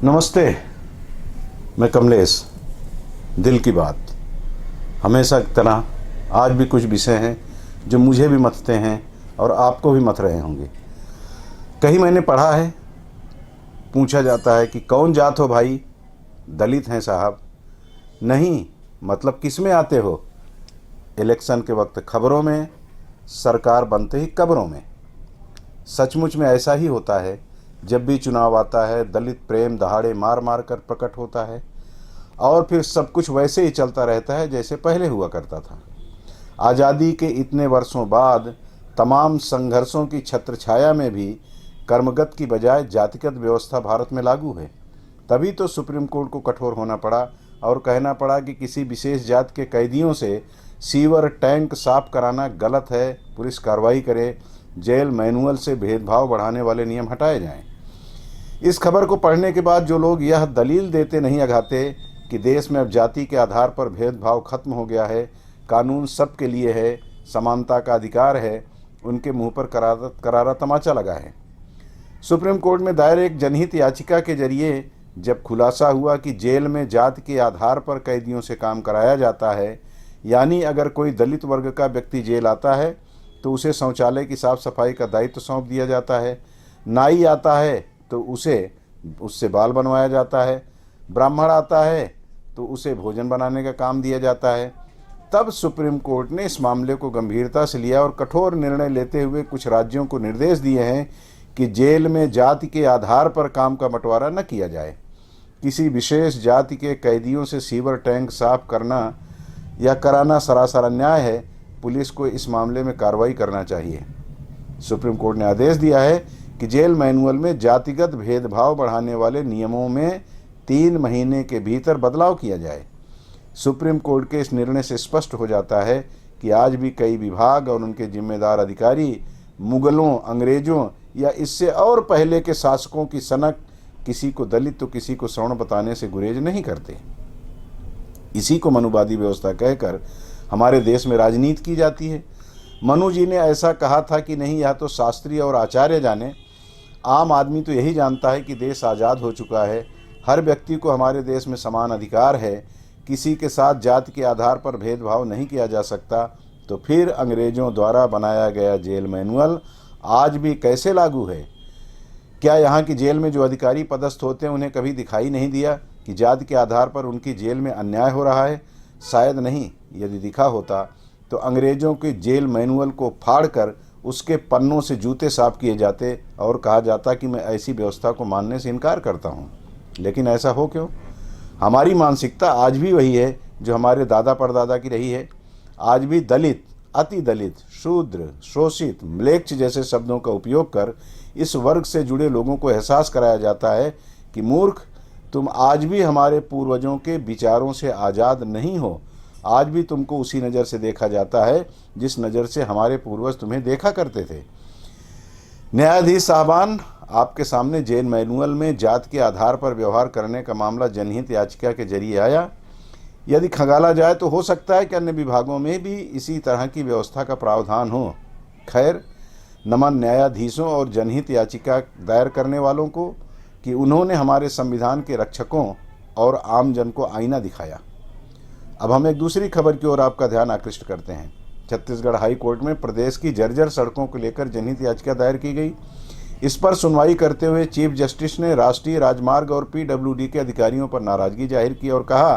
नमस्ते, मैं कमलेश। दिल की बात हमेशा की तरह आज भी कुछ विषय हैं जो मुझे भी मथते हैं और आपको भी मथ रहे होंगे। कहीं मैंने पढ़ा है, पूछा जाता है कि कौन जात हो भाई? दलित हैं साहब। नहीं, मतलब किस में आते हो? इलेक्शन के वक्त खबरों में, सरकार बनते ही कब्रों में। सचमुच में ऐसा ही होता है। जब भी चुनाव आता है, दलित प्रेम दहाड़े मार मार कर प्रकट होता है और फिर सब कुछ वैसे ही चलता रहता है जैसे पहले हुआ करता था। आज़ादी के इतने वर्षों बाद तमाम संघर्षों की छत्रछाया में भी कर्मगत की बजाय जातिगत व्यवस्था भारत में लागू है। तभी तो सुप्रीम कोर्ट को कठोर होना पड़ा और कहना पड़ा कि किसी विशेष जात के कैदियों से सीवर टैंक साफ कराना गलत है, पुलिस कार्रवाई करे, जेल मैनुअल से भेदभाव बढ़ाने वाले नियम हटाए जाएं। इस खबर को पढ़ने के बाद जो लोग यह दलील देते नहीं अघाते कि देश में अब जाति के आधार पर भेदभाव खत्म हो गया है, कानून सबके लिए है, समानता का अधिकार है, उनके मुंह पर करारा तमाचा लगा है। सुप्रीम कोर्ट में दायर एक जनहित याचिका के जरिए जब खुलासा हुआ कि जेल में जाति के आधार पर कैदियों से काम कराया जाता है, यानी अगर कोई दलित वर्ग का व्यक्ति जेल आता है तो उसे शौचालय की साफ सफाई का दायित्व सौंप दिया जाता है, नाई आता है तो उससे बाल बनवाया जाता है, ब्राह्मण आता है तो उसे भोजन बनाने का काम दिया जाता है। तब सुप्रीम कोर्ट ने इस मामले को गंभीरता से लिया और कठोर निर्णय लेते हुए कुछ राज्यों को निर्देश दिए हैं कि जेल में जाति के आधार पर काम का बंटवारा न किया जाए। किसी विशेष जाति के कैदियों से सीवर टैंक साफ करना या कराना सरासर अन्याय है। पुलिस को इस मामले में कार्रवाई करना चाहिए। सुप्रीम कोर्ट ने आदेश दिया है कि जेल मैनुअल में जातिगत भेदभाव बढ़ाने वाले नियमों में 3 महीने के भीतर बदलाव किया जाए। सुप्रीम कोर्ट के इस निर्णय से स्पष्ट हो जाता है कि आज भी कई विभाग और उनके जिम्मेदार अधिकारी मुगलों, अंग्रेजों या इससे और पहले के शासकों की सनक किसी को दलित तो किसी को सवर्ण बताने से गुरेज नहीं करते। इसी को मनुवादी व्यवस्था कहकर हमारे देश में राजनीति की जाती है। मनु जी ने ऐसा कहा था कि नहीं, यह तो शास्त्री और आचार्य जाने, आम आदमी तो यही जानता है कि देश आज़ाद हो चुका है, हर व्यक्ति को हमारे देश में समान अधिकार है, किसी के साथ जाति के आधार पर भेदभाव नहीं किया जा सकता। तो फिर अंग्रेज़ों द्वारा बनाया गया जेल मैनुअल आज भी कैसे लागू है? क्या यहाँ की जेल में जो अधिकारी पदस्थ होते हैं उन्हें कभी दिखाई नहीं दिया कि जाति के आधार पर उनकी जेल में अन्याय हो रहा है? शायद नहीं। यदि दिखा होता तो अंग्रेज़ों के जेल मैनुअल को फाड़कर उसके पन्नों से जूते साफ किए जाते और कहा जाता कि मैं ऐसी व्यवस्था को मानने से इनकार करता हूँ। लेकिन ऐसा हो क्यों? हमारी मानसिकता आज भी वही है जो हमारे दादा परदादा की रही है। आज भी दलित, अति दलित, शूद्र, शोषित, म्लेच्छ जैसे शब्दों का उपयोग कर इस वर्ग से जुड़े लोगों को एहसास कराया जाता है कि मूर्ख, तुम आज भी हमारे पूर्वजों के विचारों से आज़ाद नहीं हो। आज भी तुमको उसी नज़र से देखा जाता है जिस नज़र से हमारे पूर्वज तुम्हें देखा करते थे। न्यायाधीश साहबान, आपके सामने जेल मैनुअल में जात के आधार पर व्यवहार करने का मामला जनहित याचिका के जरिए आया। यदि खंगाला जाए तो हो सकता है कि अन्य विभागों में भी इसी तरह की व्यवस्था का प्रावधान हो। खैर, नमन न्यायाधीशों और जनहित याचिका दायर करने वालों को कि उन्होंने हमारे संविधान के रक्षकों और आमजन को आईना दिखाया। अब हम एक दूसरी खबर की ओर आपका ध्यान आकृष्ट करते हैं। छत्तीसगढ़ हाई कोर्ट में प्रदेश की जर्जर सड़कों को लेकर जनहित याचिका दायर की गई। इस पर सुनवाई करते हुए चीफ जस्टिस ने राष्ट्रीय राजमार्ग और पीडब्ल्यूडी के अधिकारियों पर नाराजगी जाहिर की और कहा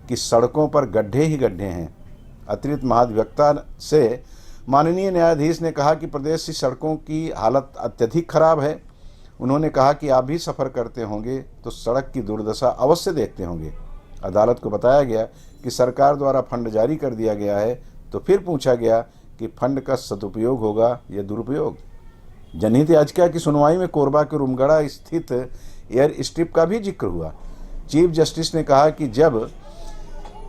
कि सड़कों पर गड्ढे ही गड्ढे हैं। अतिरिक्त महाधिवक्ता से माननीय न्यायाधीश ने कहा कि प्रदेश की सड़कों की हालत अत्यधिक खराब है। उन्होंने कहा कि आप भी सफ़र करते होंगे तो सड़क की दुर्दशा अवश्य देखते होंगे। अदालत को बताया गया कि सरकार द्वारा फंड जारी कर दिया गया है, तो फिर पूछा गया कि फंड का सदुपयोग होगा या दुरुपयोग। जनहित याचिका की सुनवाई में कोरबा के रुमगढ़ा स्थित एयर स्ट्रिप का भी जिक्र हुआ। चीफ जस्टिस ने कहा कि जब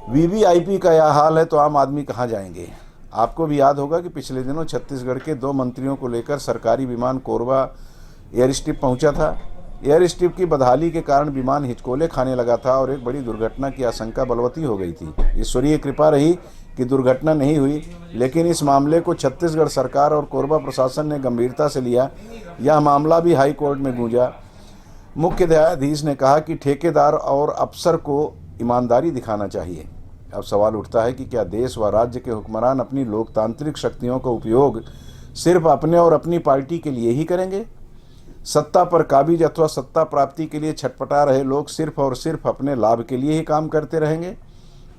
वीवीआईपी का यह हाल है तो आम आदमी कहाँ जाएंगे। आपको भी याद होगा कि पिछले दिनों छत्तीसगढ़ के 2 मंत्रियों को लेकर सरकारी विमान कोरबा एयर स्ट्रिप पहुंचा था। एयर स्ट्रिप की बदहाली के कारण विमान हिचकोले खाने लगा था और एक बड़ी दुर्घटना की आशंका बलवती हो गई थी। ईश्वरीय कृपा रही कि दुर्घटना नहीं हुई, लेकिन इस मामले को छत्तीसगढ़ सरकार और कोरबा प्रशासन ने गंभीरता से लिया। यह मामला भी हाई कोर्ट में गूंजा। मुख्य न्यायाधीश ने कहा कि ठेकेदार और अफसर को ईमानदारी दिखाना चाहिए। अब सवाल उठता है कि क्या देश व राज्य के हुक्मरान अपनी लोकतांत्रिक शक्तियों का उपयोग सिर्फ अपने और अपनी पार्टी के लिए ही करेंगे? सत्ता पर काबिज अथवा सत्ता प्राप्ति के लिए छटपटा रहे लोग सिर्फ और सिर्फ अपने लाभ के लिए ही काम करते रहेंगे?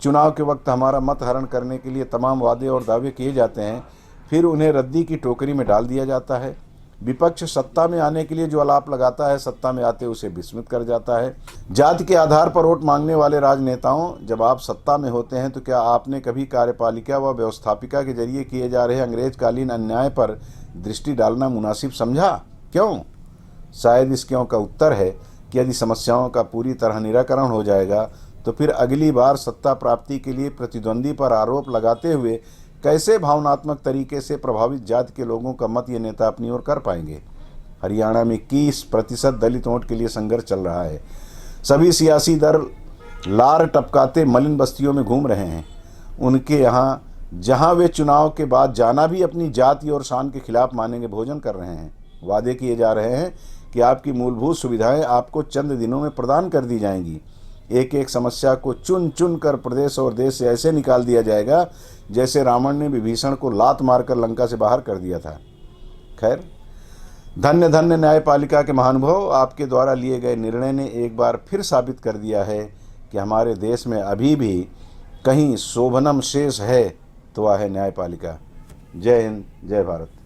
चुनाव के वक्त हमारा मत हरण करने के लिए तमाम वादे और दावे किए जाते हैं, फिर उन्हें रद्दी की टोकरी में डाल दिया जाता है। विपक्ष सत्ता में आने के लिए जो आलाप लगाता है, सत्ता में आते उसे विस्मित कर जाता है। जाति के आधार पर वोट मांगने वाले राजनेताओं, जब आप सत्ता में होते हैं तो क्या आपने कभी कार्यपालिका व व्यवस्थापिका के जरिए किए जा रहे अंग्रेजकालीन अन्याय पर दृष्टि डालना मुनासिब समझा? क्यों? शायद इस क्यों का उत्तर है कि यदि समस्याओं का पूरी तरह निराकरण हो जाएगा तो फिर अगली बार सत्ता प्राप्ति के लिए प्रतिद्वंदी पर आरोप लगाते हुए कैसे भावनात्मक तरीके से प्रभावित जाति के लोगों का मत ये नेता अपनी ओर कर पाएंगे। हरियाणा में 21% दलित वोट के लिए संघर्ष चल रहा है। सभी सियासी दल लार टपकाते मलिन बस्तियों में घूम रहे हैं। उनके यहाँ जहाँ वे चुनाव के बाद जाना भी अपनी जाति और शान के खिलाफ मानेंगे भोजन कर रहे हैं। वादे किए जा रहे हैं कि आपकी मूलभूत सुविधाएं आपको चंद दिनों में प्रदान कर दी जाएंगी। एक एक समस्या को चुन चुन कर प्रदेश और देश से ऐसे निकाल दिया जाएगा जैसे रावण ने विभीषण को लात मारकर लंका से बाहर कर दिया था। खैर, धन्य धन्य न्यायपालिका के महानुभाव, आपके द्वारा लिए गए निर्णय ने एक बार फिर साबित कर दिया है कि हमारे देश में अभी भी कहीं शोभनम शेष है तो वह है न्यायपालिका। जय हिंद, जय भारत।